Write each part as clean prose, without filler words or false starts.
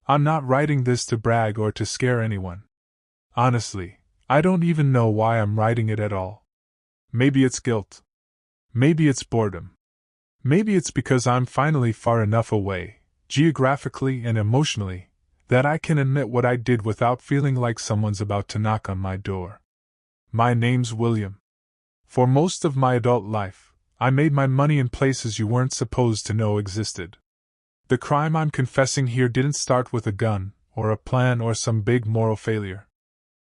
I'm not writing this to brag or to scare anyone. Honestly, I don't even know why I'm writing it at all. Maybe it's guilt. Maybe it's boredom. Maybe it's because I'm finally far enough away, geographically and emotionally, that I can admit what I did without feeling like someone's about to knock on my door. My name's William. For most of my adult life, I made my money in places you weren't supposed to know existed. The crime I'm confessing here didn't start with a gun, or a plan, or some big moral failure.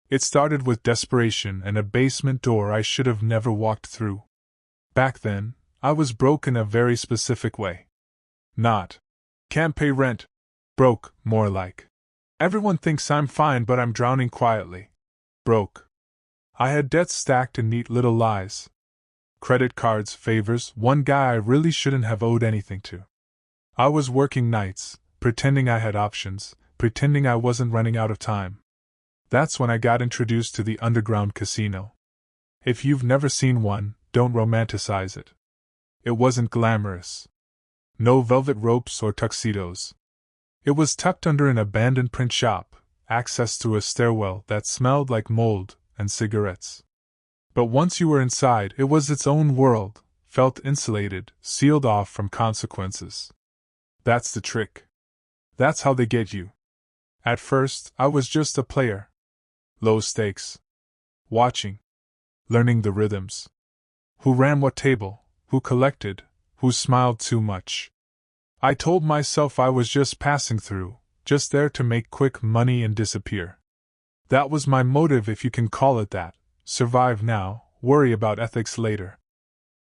It started with desperation and a basement door I should have never walked through. Back then, I was broke in a very specific way. Not, can't pay rent. Broke, more like. Everyone thinks I'm fine, but I'm drowning quietly. Broke. I had debts stacked in neat little lies. Credit cards, favors, one guy I really shouldn't have owed anything to. I was working nights, pretending I had options, pretending I wasn't running out of time. That's when I got introduced to the underground casino. If you've never seen one, don't romanticize it. It wasn't glamorous. No velvet ropes or tuxedos. It was tucked under an abandoned print shop, access through a stairwell that smelled like mold and cigarettes. But once you were inside, it was its own world, felt insulated, sealed off from consequences. That's the trick. That's how they get you. At first, I was just a player. Low stakes. Watching. Learning the rhythms. Who ran what table, who collected, who smiled too much. I told myself I was just passing through, just there to make quick money and disappear. That was my motive, if you can call it that. Survive now, worry about ethics later.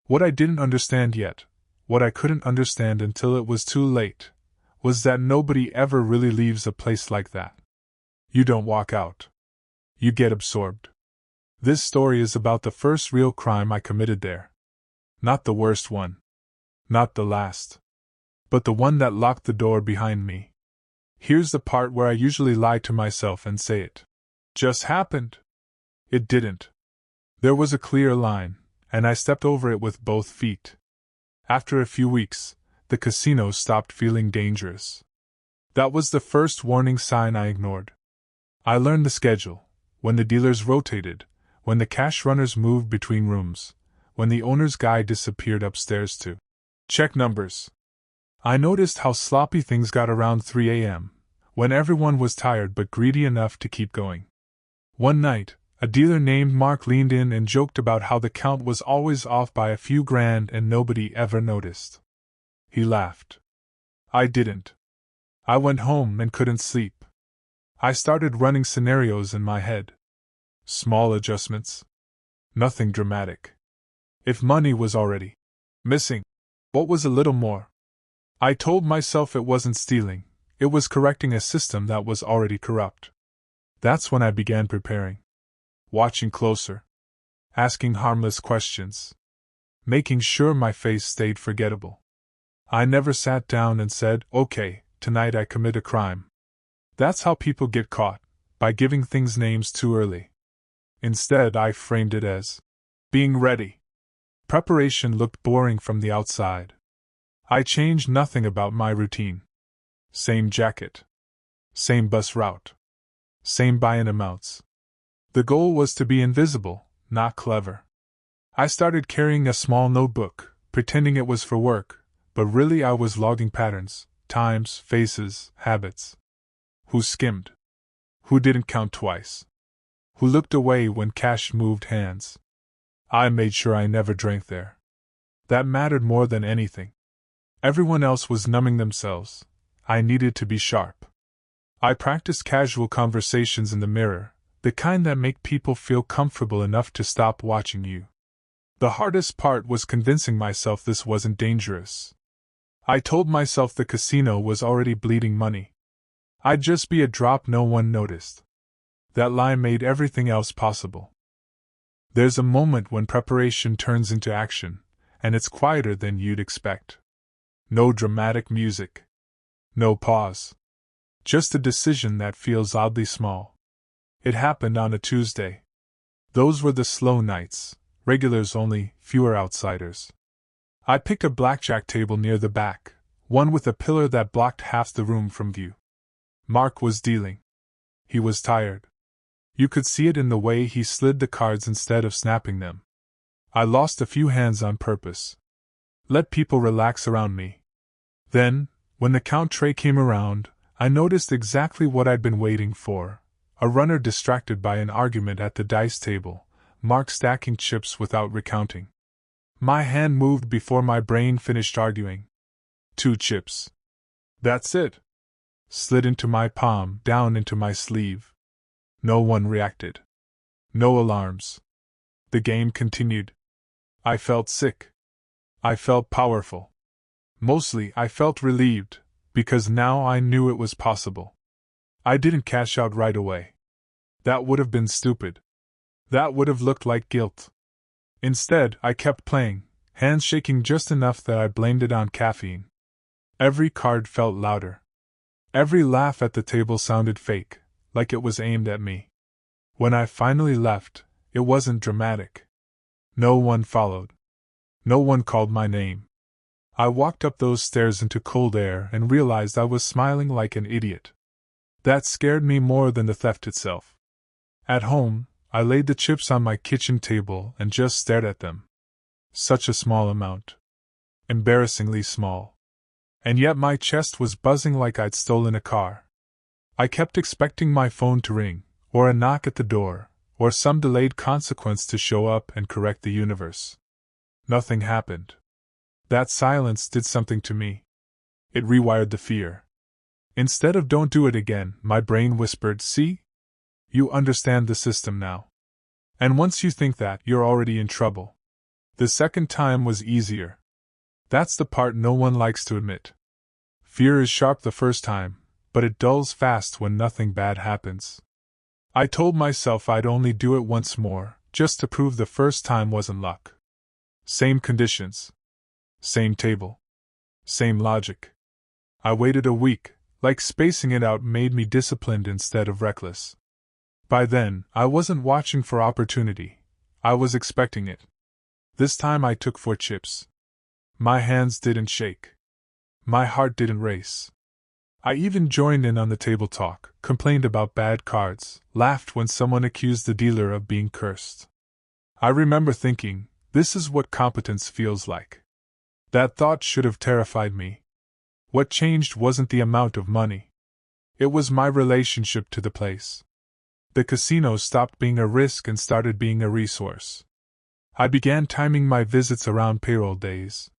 What I didn't understand yet, what I couldn't understand until it was too late, was that nobody ever really leaves a place like that. You don't walk out. You get absorbed. This story is about the first real crime I committed there. Not the worst one. Not the last. But the one that locked the door behind me. Here's the part where I usually lie to myself and say it just happened. It didn't. There was a clear line, and I stepped over it with both feet. After a few weeks, the casino stopped feeling dangerous. That was the first warning sign I ignored. I learned the schedule, when the dealers rotated, when the cash runners moved between rooms, when the owner's guy disappeared upstairs to check numbers. I noticed how sloppy things got around 3 a.m., when everyone was tired but greedy enough to keep going. One night, a dealer named Mark leaned in and joked about how the count was always off by a few grand and nobody ever noticed. He laughed. I didn't. I went home and couldn't sleep. I started running scenarios in my head. Small adjustments. Nothing dramatic. If money was already missing, what was a little more? I told myself it wasn't stealing, it was correcting a system that was already corrupt. That's when I began preparing. Watching closer. Asking harmless questions. Making sure my face stayed forgettable. I never sat down and said, okay, tonight I commit a crime. That's how people get caught, by giving things names too early. Instead, I framed it as being ready. Preparation looked boring from the outside. I changed nothing about my routine. Same jacket. Same bus route. Same buy-in amounts. The goal was to be invisible, not clever. I started carrying a small notebook, pretending it was for work, but really I was logging patterns, times, faces, habits. Who skimmed? Who didn't count twice? Who looked away when cash moved hands? I made sure I never drank there. That mattered more than anything. Everyone else was numbing themselves. I needed to be sharp. I practiced casual conversations in the mirror, the kind that make people feel comfortable enough to stop watching you. The hardest part was convincing myself this wasn't dangerous. I told myself the casino was already bleeding money. I'd just be a drop no one noticed. That lie made everything else possible. There's a moment when preparation turns into action, and it's quieter than you'd expect. No dramatic music. No pause. Just a decision that feels oddly small. It happened on a Tuesday. Those were the slow nights, regulars only, fewer outsiders. I picked a blackjack table near the back, one with a pillar that blocked half the room from view. Mark was dealing. He was tired. You could see it in the way he slid the cards instead of snapping them. I lost a few hands on purpose. Let people relax around me. Then, when the count tray came around, I noticed exactly what I'd been waiting for. A runner distracted by an argument at the dice table, Mark stacking chips without recounting. My hand moved before my brain finished arguing. 2 chips. That's it. Slid into my palm, down into my sleeve. No one reacted. No alarms. The game continued. I felt sick. I felt powerful. Mostly I felt relieved, because now I knew it was possible. I didn't cash out right away. That would have been stupid. That would have looked like guilt. Instead, I kept playing, hands shaking just enough that I blamed it on caffeine. Every card felt louder. Every laugh at the table sounded fake, like it was aimed at me. When I finally left, it wasn't dramatic. No one followed. No one called my name. I walked up those stairs into cold air and realized I was smiling like an idiot. That scared me more than the theft itself. At home, I laid the chips on my kitchen table and just stared at them. Such a small amount. Embarrassingly small. And yet my chest was buzzing like I'd stolen a car. I kept expecting my phone to ring, or a knock at the door, or some delayed consequence to show up and correct the universe. Nothing happened. That silence did something to me. It rewired the fear. Instead of "don't do it again," my brain whispered, "See? You understand the system now. And once you think that, you're already in trouble." The second time was easier. That's the part no one likes to admit. Fear is sharp the first time, but it dulls fast when nothing bad happens. I told myself I'd only do it once more, just to prove the first time wasn't luck. Same conditions. Same table. Same logic. I waited a week, like spacing it out made me disciplined instead of reckless. By then, I wasn't watching for opportunity. I was expecting it. This time I took 4 chips. My hands didn't shake. My heart didn't race. I even joined in on the table talk, complained about bad cards, laughed when someone accused the dealer of being cursed. I remember thinking, this is what competence feels like. That thought should have terrified me. What changed wasn't the amount of money. It was my relationship to the place. The casino stopped being a risk and started being a resource. I began timing my visits around payroll days.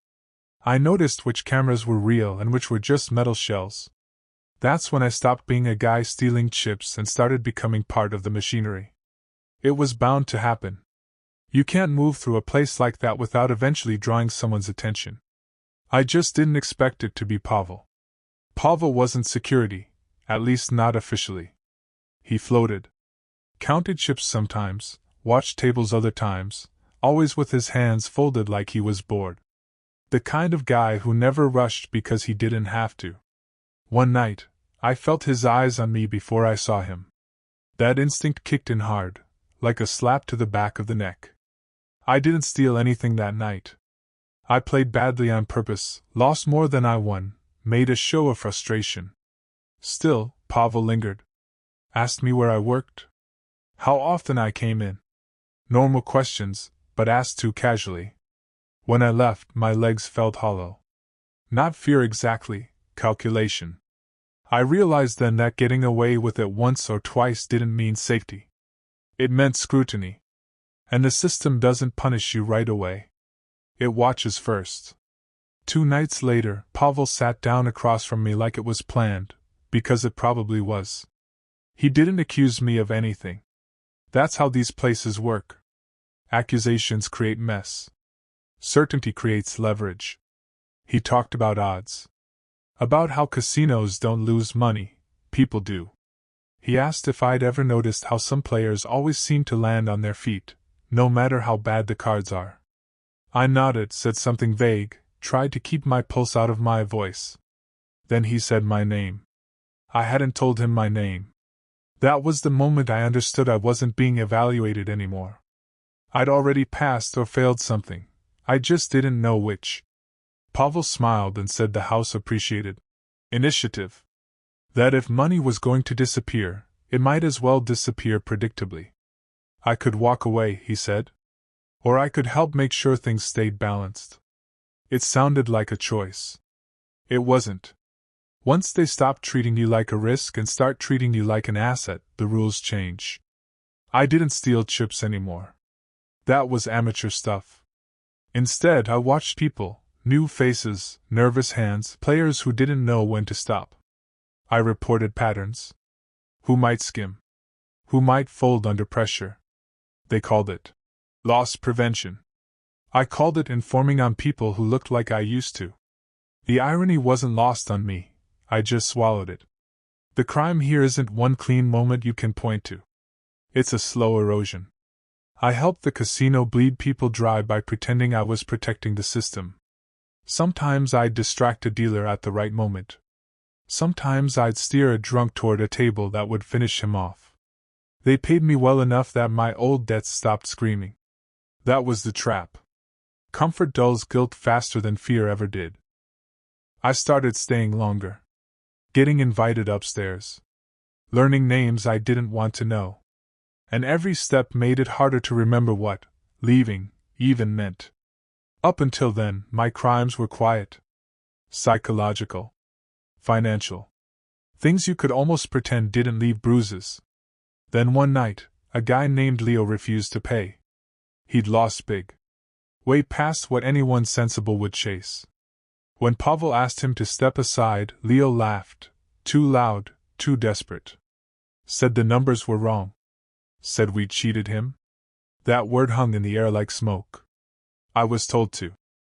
I noticed which cameras were real and which were just metal shells. That's when I stopped being a guy stealing chips and started becoming part of the machinery. It was bound to happen. You can't move through a place like that without eventually drawing someone's attention. I just didn't expect it to be Pavel. Pavel wasn't security, at least not officially. He floated. Counted chips sometimes, watched tables other times, always with his hands folded like he was bored. The kind of guy who never rushed because he didn't have to. One night, I felt his eyes on me before I saw him. That instinct kicked in hard, like a slap to the back of the neck. I didn't steal anything that night. I played badly on purpose, lost more than I won, made a show of frustration. Still, Pavel lingered. Asked me where I worked. How often I came in. Normal questions, but asked too casually. When I left, my legs felt hollow. Not fear exactly, calculation. I realized then that getting away with it once or twice didn't mean safety. It meant scrutiny. And the system doesn't punish you right away. It watches first. 2 nights later, Pavel sat down across from me like it was planned, because it probably was. He didn't accuse me of anything. That's how these places work. Accusations create mess. Certainty creates leverage. He talked about odds. About how casinos don't lose money, people do. He asked if I'd ever noticed how some players always seem to land on their feet, no matter how bad the cards are. I nodded, said something vague, tried to keep my pulse out of my voice. Then he said my name. I hadn't told him my name. That was the moment I understood I wasn't being evaluated anymore. I'd already passed or failed something. I just didn't know which. Pavel smiled and said the house appreciated initiative. That if money was going to disappear, it might as well disappear predictably. I could walk away, he said. Or I could help make sure things stayed balanced. It sounded like a choice. It wasn't. Once they stop treating you like a risk and start treating you like an asset, the rules change. I didn't steal chips anymore. That was amateur stuff. Instead, I watched people, new faces, nervous hands, players who didn't know when to stop. I reported patterns. Who might skim? Who might fold under pressure? They called it loss prevention. I called it informing on people who looked like I used to. The irony wasn't lost on me, I just swallowed it. The crime here isn't one clean moment you can point to. It's a slow erosion. I helped the casino bleed people dry by pretending I was protecting the system. Sometimes I'd distract a dealer at the right moment. Sometimes I'd steer a drunk toward a table that would finish him off. They paid me well enough that my old debts stopped screaming. That was the trap. Comfort dulls guilt faster than fear ever did. I started staying longer. Getting invited upstairs. Learning names I didn't want to know. And every step made it harder to remember what leaving even meant. Up until then, my crimes were quiet. Psychological. Financial. Things you could almost pretend didn't leave bruises. Then one night, a guy named Leo refused to pay. He'd lost big. Way past what anyone sensible would chase. When Pavel asked him to step aside, Leo laughed. Too loud, too desperate. Said the numbers were wrong. Said we'd cheated him. That word hung in the air like smoke. I was told to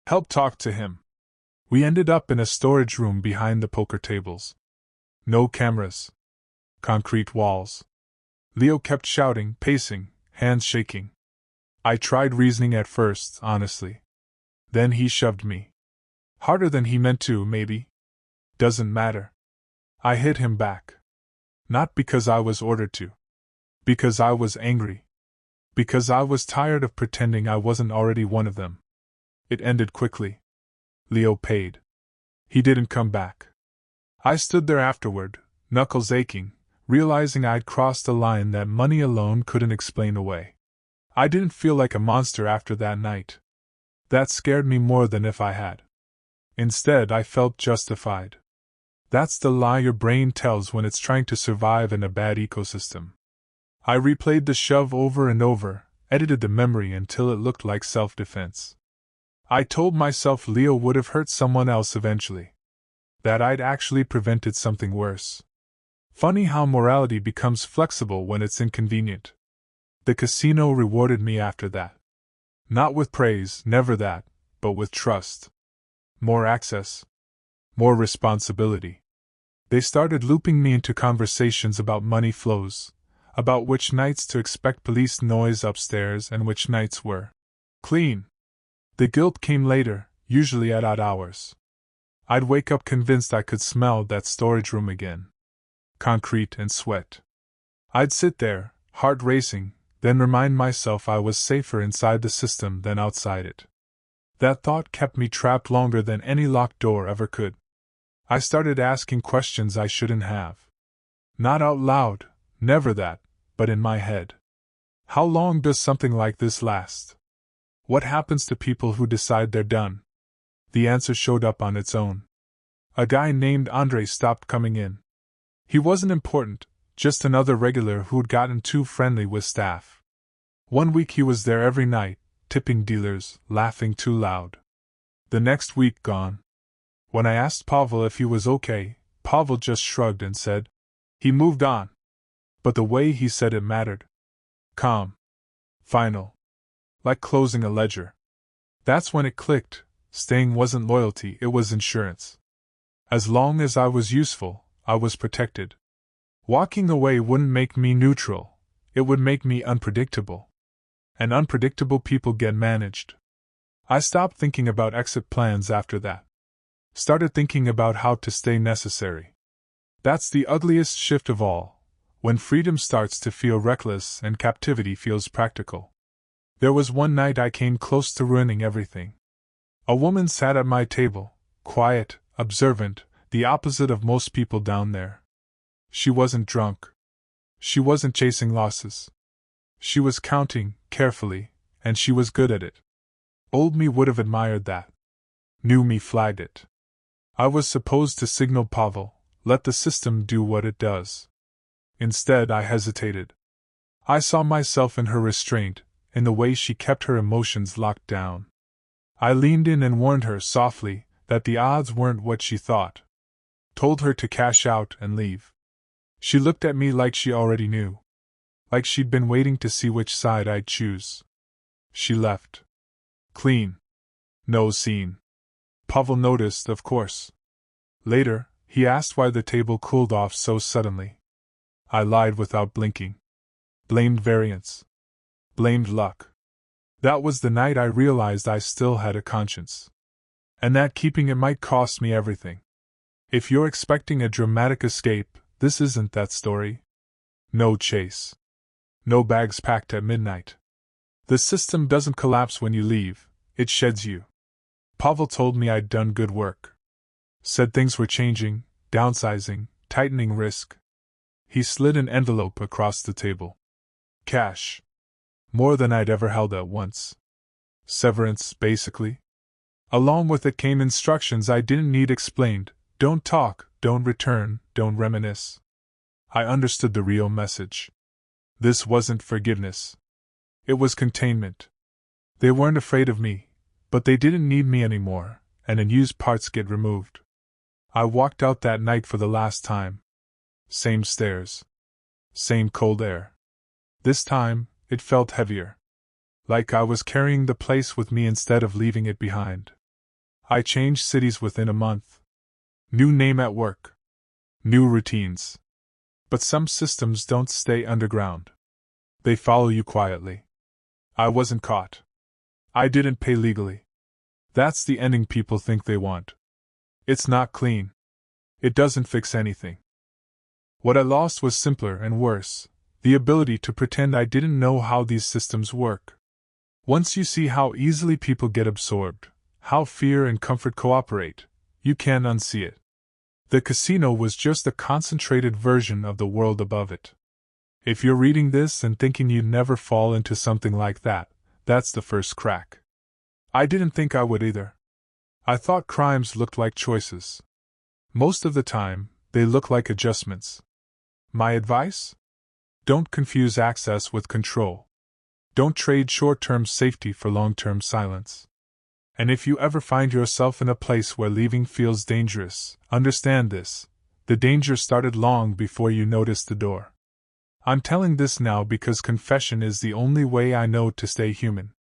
help talk to him. We ended up in a storage room behind the poker tables. No cameras. Concrete walls. Leo kept shouting, pacing, hands shaking. I tried reasoning at first, honestly. Then he shoved me. Harder than he meant to, maybe. Doesn't matter. I hit him back. Not because I was ordered to. Because I was angry. Because I was tired of pretending I wasn't already one of them. It ended quickly. Leo paid. He didn't come back. I stood there afterward, knuckles aching, realizing I'd crossed a line that money alone couldn't explain away. I didn't feel like a monster after that night. That scared me more than if I had. Instead, I felt justified. That's the lie your brain tells when it's trying to survive in a bad ecosystem. I replayed the shove over and over, edited the memory until it looked like self-defense. I told myself Leo would have hurt someone else eventually. That I'd actually prevented something worse. Funny how morality becomes flexible when it's inconvenient. The casino rewarded me after that. Not with praise, never that, but with trust. More access. More responsibility. They started looping me into conversations about money flows, about which nights to expect police noise upstairs and which nights were clean. The guilt came later, usually at odd hours. I'd wake up convinced I could smell that storage room again. Concrete and sweat. I'd sit there, heart racing, then remind myself I was safer inside the system than outside it. That thought kept me trapped longer than any locked door ever could. I started asking questions I shouldn't have. Not out loud, never that, but in my head. How long does something like this last? What happens to people who decide they're done? The answer showed up on its own. A guy named Andre stopped coming in. He wasn't important, just another regular who'd gotten too friendly with staff. One week he was there every night, tipping dealers, laughing too loud. The next week gone. When I asked Pavel if he was okay, Pavel just shrugged and said, he moved on. But the way he said it mattered. Calm. Final. Like closing a ledger. That's when it clicked. Staying wasn't loyalty, it was insurance. As long as I was useful, I was protected. Walking away wouldn't make me neutral, it would make me unpredictable. And unpredictable people get managed. I stopped thinking about exit plans after that. Started thinking about how to stay necessary. That's the ugliest shift of all, when freedom starts to feel reckless and captivity feels practical. There was one night I came close to ruining everything. A woman sat at my table, quiet, observant, the opposite of most people down there. She wasn't drunk. She wasn't chasing losses. She was counting, carefully, and she was good at it. Old me would have admired that. New me flagged it. I was supposed to signal Pavel, let the system do what it does. Instead, I hesitated. I saw myself in her restraint, in the way she kept her emotions locked down. I leaned in and warned her softly that the odds weren't what she thought. Told her to cash out and leave. She looked at me like she already knew. Like she'd been waiting to see which side I'd choose. She left. Clean. No scene. Pavel noticed, of course. Later, he asked why the table cooled off so suddenly. I lied without blinking. Blamed variance. Blamed luck. That was the night I realized I still had a conscience. And that keeping it might cost me everything. If you're expecting a dramatic escape, this isn't that story. No chase. No bags packed at midnight. The system doesn't collapse when you leave, it sheds you. Pavel told me I'd done good work. Said things were changing, downsizing, tightening risk. He slid an envelope across the table. Cash. More than I'd ever held at once. Severance, basically. Along with it came instructions I didn't need explained. Don't talk, don't return, don't reminisce. I understood the real message. This wasn't forgiveness. It was containment. They weren't afraid of me, but they didn't need me anymore, and unused parts get removed. I walked out that night for the last time. Same stairs. Same cold air. This time, it felt heavier. Like I was carrying the place with me instead of leaving it behind. I changed cities within a month. New name at work. New routines. But some systems don't stay underground. They follow you quietly. I wasn't caught. I didn't pay legally. That's the ending people think they want. It's not clean. It doesn't fix anything. What I lost was simpler and worse, the ability to pretend I didn't know how these systems work. Once you see how easily people get absorbed, how fear and comfort cooperate, you can't unsee it. The casino was just a concentrated version of the world above it. If you're reading this and thinking you'd never fall into something like that, that's the first crack. I didn't think I would either. I thought crimes looked like choices. Most of the time, they look like adjustments. My advice? Don't confuse access with control. Don't trade short-term safety for long-term silence. And if you ever find yourself in a place where leaving feels dangerous, understand this: the danger started long before you noticed the door. I'm telling this now because confession is the only way I know to stay human.